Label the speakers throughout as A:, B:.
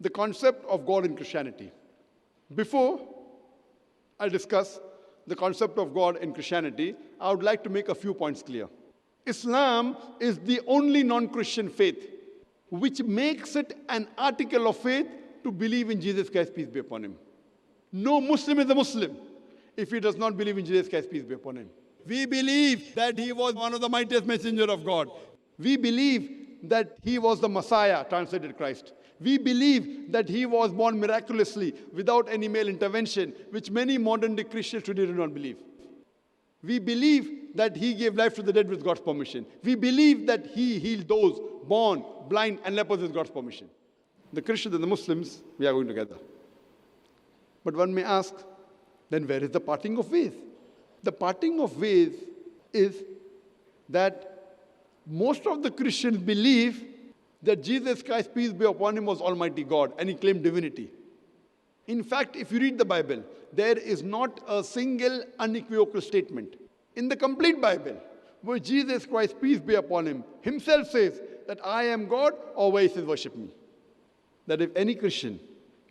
A: the concept of God in Christianity. Before I discuss the concept of God in Christianity, I would like to make a few points clear. Islam is the only non-Christian faith which makes it an article of faith to believe in Jesus Christ, peace be upon him. No Muslim is a Muslim if he does not believe in Jesus Christ, peace be upon him. We believe that he was one of the mightiest messengers of God. We believe that he was the Messiah, translated Christ. We believe that he was born miraculously without any male intervention, which many modern-day Christians today do not believe. We believe that he gave life to the dead with God's permission. We believe that he healed those born blind and lepers with God's permission. The Christians and the Muslims, we are going together. But one may ask, then where is the parting of ways? The parting of ways is that most of the Christians believe that Jesus Christ, peace be upon him, was Almighty God, and he claimed divinity. In fact, if you read the Bible, there is not a single unequivocal statement in the complete Bible where Jesus Christ, peace be upon him, himself says that I am God, or where he says worship me. That if any Christian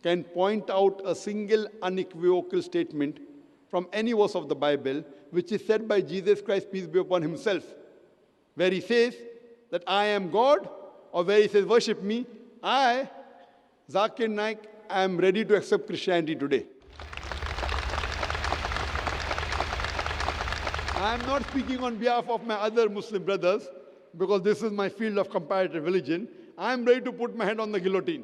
A: can point out a single unequivocal statement from any verse of the Bible which is said by Jesus Christ, peace be upon himself, where he says that I am God, or where he says worship me, I, Zakir Naik, am ready to accept Christianity today. I am not speaking on behalf of my other Muslim brothers, because this is my field of comparative religion. I am ready to put my hand on the guillotine.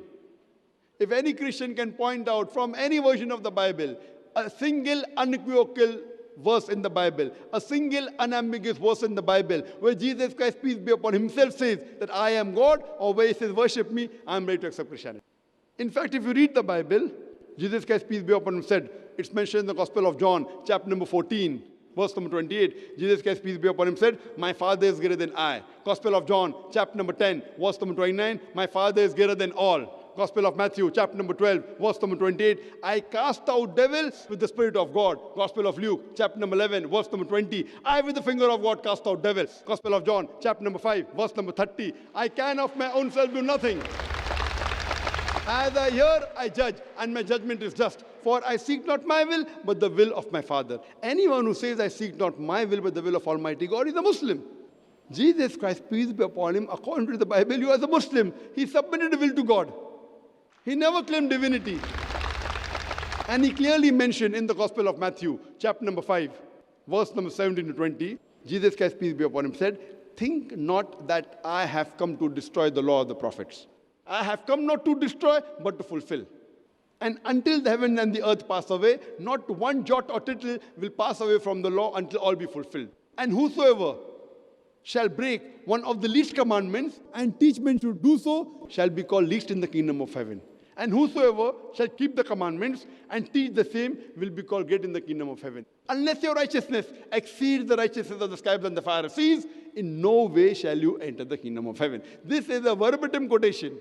A: If any Christian can point out from any version of the Bible a single unequivocal verse in the Bible, a single unambiguous verse in the Bible, where Jesus Christ, peace be upon himself, says that I am God, or where he says worship me, I am ready to accept Christianity. In fact, if you read the Bible, Jesus Christ, peace be upon him, said, it's mentioned in the Gospel of John, chapter number 14, verse number 28. Jesus Christ, peace be upon him, said, my Father is greater than I. Gospel of John, chapter number 10, verse number 29, my Father is greater than all. Gospel of Matthew, chapter number 12, verse number 28, I cast out devils with the Spirit of God. Gospel of Luke, chapter number 11, verse number 20, I with the finger of God cast out devils. Gospel of John, chapter number 5, verse number 30, I can of my own self do nothing. As I hear, I judge, and my judgment is just. For I seek not my will, but the will of my Father. Anyone who says I seek not my will, but the will of Almighty God is a Muslim. Jesus Christ, peace be upon him, according to the Bible, you as a Muslim, he submitted the will to God. He never claimed divinity. And he clearly mentioned in the Gospel of Matthew, chapter number 5, verse number 17 to 20, Jesus Christ, peace be upon him, said, think not that I have come to destroy the law of the prophets. I have come not to destroy, but to fulfill. And until the heaven and the earth pass away, not one jot or tittle will pass away from the law until all be fulfilled. And whosoever shall break one of the least commandments and teach men to do so shall be called least in the kingdom of heaven. And whosoever shall keep the commandments and teach the same will be called great in the kingdom of heaven. Unless your righteousness exceeds the righteousness of the scribes and the Pharisees, in no way shall you enter the kingdom of heaven. This is a verbatim quotation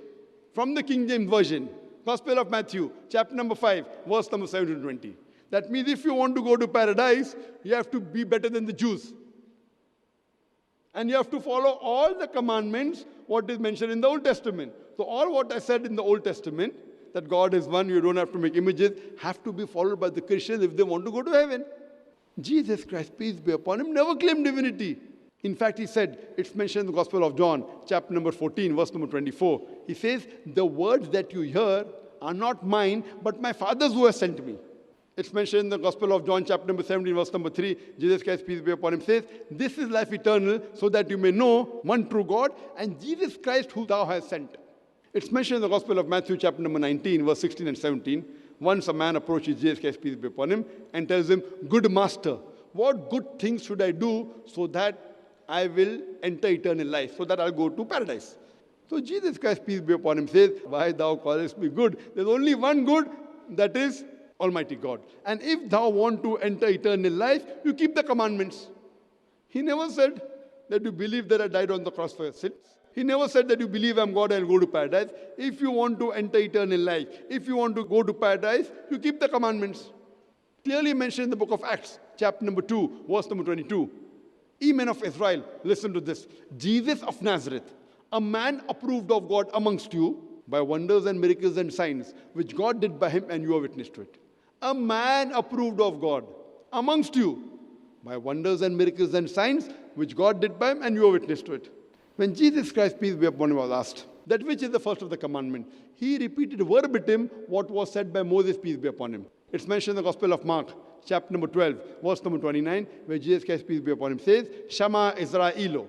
A: from the King James Version, Gospel of Matthew, chapter number 5, verse number 17 to 20. That means if you want to go to paradise, you have to be better than the Jews. And you have to follow all the commandments, what is mentioned in the Old Testament. So all what I said in the Old Testament, that God is one, you don't have to make images, have to be followed by the Christians if they want to go to heaven. Jesus Christ, peace be upon him, never claimed divinity. In fact, he said, it's mentioned in the Gospel of John, chapter number 14, verse number 24. He says, the words that you hear are not mine, but my Father's who has sent me. It's mentioned in the Gospel of John, chapter number 17, verse number 3. Jesus Christ, peace be upon him, says, this is life eternal, so that you may know one true God, and Jesus Christ who thou hast sent. It's mentioned in the Gospel of Matthew, chapter number 19, verse 16 and 17. Once a man approaches Jesus Christ, peace be upon him, and tells him, good master, what good things should I do so that I will enter eternal life, so that I'll go to paradise? So Jesus Christ, peace be upon him, says, why thou callest me good? There's only one good, that is Almighty God. And if thou want to enter eternal life, you keep the commandments. He never said that you believe that I died on the cross for your sins. He never said that you believe I'm God and go to paradise. If you want to enter eternal life, if you want to go to paradise, you keep the commandments. Clearly mentioned in the book of Acts, chapter number 2, verse number 22. Ye men of Israel, listen to this. Jesus of Nazareth, a man approved of God amongst you, by wonders and miracles and signs, which God did by him, and you are witness to it. A man approved of God amongst you, by wonders and miracles and signs, which God did by him, and you are witness to it. When Jesus Christ, peace be upon him, was asked, that which is the first of the commandment, he repeated verbatim what was said by Moses, peace be upon him. It's mentioned in the Gospel of Mark, chapter number 12, verse number 29, where Jesus Christ, peace be upon him, says, Shama Israelo,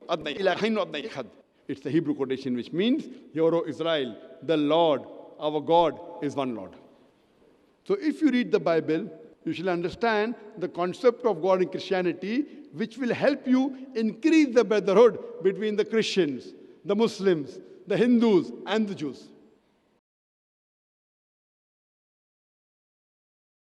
A: Adnai ilahainu adnai echad. It's the Hebrew quotation, which means, Hear, O Israel, the Lord, our God, is one Lord. So if you read the Bible, you shall understand the concept of God in Christianity, which will help you increase the brotherhood between the Christians, the Muslims, the Hindus, and the Jews.